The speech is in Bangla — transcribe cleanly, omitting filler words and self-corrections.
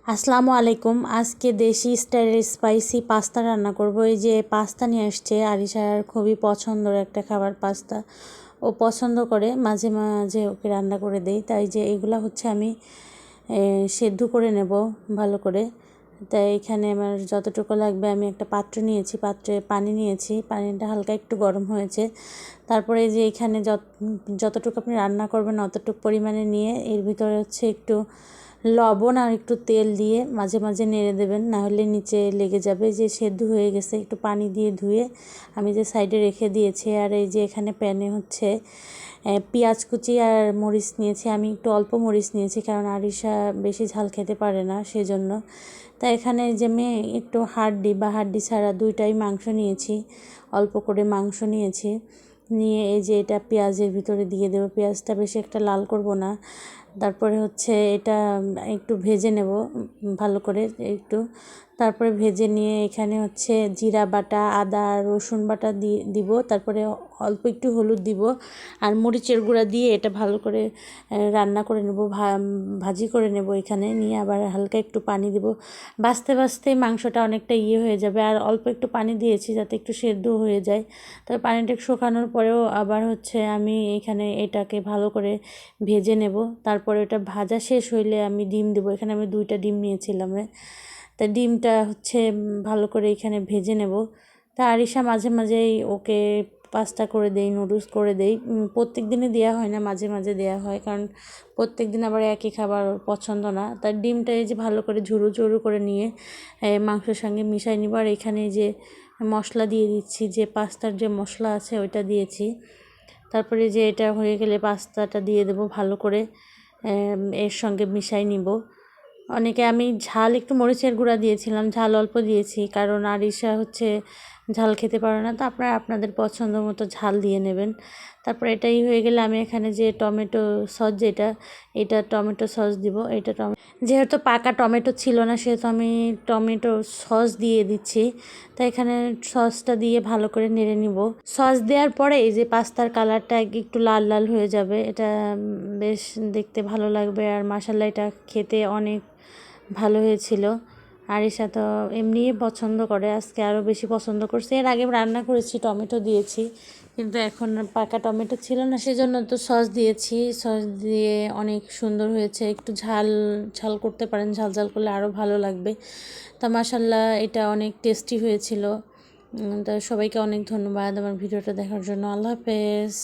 আসসালামু আলাইকুম। আজকে দেশি স্টাইলের স্পাইসি পাস্তা রান্না করব। এই যে পাস্তা নিয়ে আসছে, আরিশার খুবই পছন্দের একটা খাবার পাস্তা। ও পছন্দ করে, মাঝে মাঝে ওকে রান্না করে দেই। তাই যে এগুলা হচ্ছে আমি সেদ্ধ করে নেব ভালো করে। তাই এখানে আমার যতটুকু লাগবে আমি একটা পাত্র নিয়েছি, পাত্রে পানি নিয়েছি, পানিটা হালকা একটু গরম হয়েছে। তারপরে যে এখানে যতটুকু আপনি রান্না করবেন অতটুকু পরিমাণে নিয়ে এর ভিতরে হচ্ছে একটু লবণ আর একটু তেল দিয়ে মাঝে মাঝে নেড়ে দেবেন, না হলে নিচে লেগে যাবে। যে সেদ্ধ হয়ে গেছে একটু পানি দিয়ে ধুয়ে আমি যে সাইডে রেখে দিয়েছি। আর এই যে এখানে প্যানে হচ্ছে পেঁয়াজ কুচি আর মরিচ নিয়েছি। আমি একটু অল্প মরিচ নিয়েছি, কারণ আরিশা বেশি ঝাল খেতে পারে না, সেজন্য। তাই এখানে যে আমি একটু হাড্ডি ছাড়া দুইটাই মাংস নিয়েছি, অল্প করে মাংস নিয়েছি। নিয়ে এই যে এটা পেঁয়াজের ভিতরে দিয়ে দেবো। পেঁয়াজটা বেশি একটা লাল করব না। তারপরে হচ্ছে এটা একটু ভেজে নেব ভালো করে একটু। তারপরে ভেজে নিয়ে এখানে হচ্ছে জিরা বাটা, আদা রসুন বাটা দিব। তারপরে অল্প একটু হলুদ দিব আর মরিচের গুঁড়া দিয়ে এটা ভালো করে রান্না করে নেব, ভাজি করে নেব। এখানে নিয়ে আবার হালকা একটু পানি দিব। বাছতে বাছতে মাংসটা অনেকটা হয়ে যাবে। আর অল্প একটু পানি দিয়েছি যাতে একটু সেদ্ধ হয়ে যায়। তবে পানিটা শুকানোর পরেও আবার হচ্ছে আমি এখানে এটাকে ভালো করে ভেজে নেব। তারপরে এটা ভাজা শেষ হইলে আমি ডিম দেবো। এখানে আমি 2টা ডিম নিয়েছিলাম। তা ডিমটা হচ্ছে ভালো করে এখানে ভেজে নেব। তা আরিশা মাঝে মাঝেই ওকে পাস্তা করে দেই, নুডলস করে দেই। প্রত্যেক দিনে দেওয়া হয় না, মাঝে মাঝে দেওয়া হয়, কারণ প্রত্যেক দিন আবার একই খাবার পছন্দ না। তার ডিমটা এই যে ভালো করে ঝুরু ঝুরু করে নিয়ে মাংসের সঙ্গে মিশাই নিব। আর এখানে যে মশলা দিয়ে দিচ্ছি, যে পাস্তার যে মশলা আছে ওইটা দিয়েছি। তারপরে যে এটা হয়ে গেলে পাস্তাটা দিয়ে দেবো ভালো করে, এর সঙ্গে মিশাই নিব। অনেকে আমি ঝাল একটু মরিচের গুঁড়া দিয়েছিলাম, ঝাল অল্প দিয়েছি, কারণ আরিশা হচ্ছে ঝাল খেতে পারে না। তো আপনারা আপনাদের পছন্দ মতো ঝাল দিয়ে নেবেন। তারপর এটাই হয়ে গেলে আমি এখানে যে টমেটো সস, এটা টমেটো সস দিব। যেহেতু পাকা টমেটো ছিল না, সেহেতু আমি টমেটো সস দিয়ে দিচ্ছি। তাই এখানে সসটা দিয়ে ভালো করে নেড়ে নিব। সস দেওয়ার পরে এই যে পাস্তার কালারটা একটু লাল লাল হয়ে যাবে, এটা বেশ দেখতে ভালো লাগবে। আর মাশাআল্লাহ এটা খেতে অনেক ভালো হয়েছিল। আরিশা তো এমনিই পছন্দ করে, আজকে আরও বেশি পছন্দ করছে। এর আগে রান্না করেছি, টমেটো দিয়েছি, কিন্তু এখন পাকা টমেটো ছিল না, সেজন্য তো সস দিয়েছি। সস দিয়ে অনেক সুন্দর হয়েছে। একটু ঝাল ঝাল করতে পারেন, ঝাল ঝাল করলে আরও ভালো লাগবে। তা মাশাআল্লাহ এটা অনেক টেস্টি হয়েছিল। তা সবাইকে অনেক ধন্যবাদ আমার ভিডিওটা দেখার জন্য। আল্লাহ হাফেজ।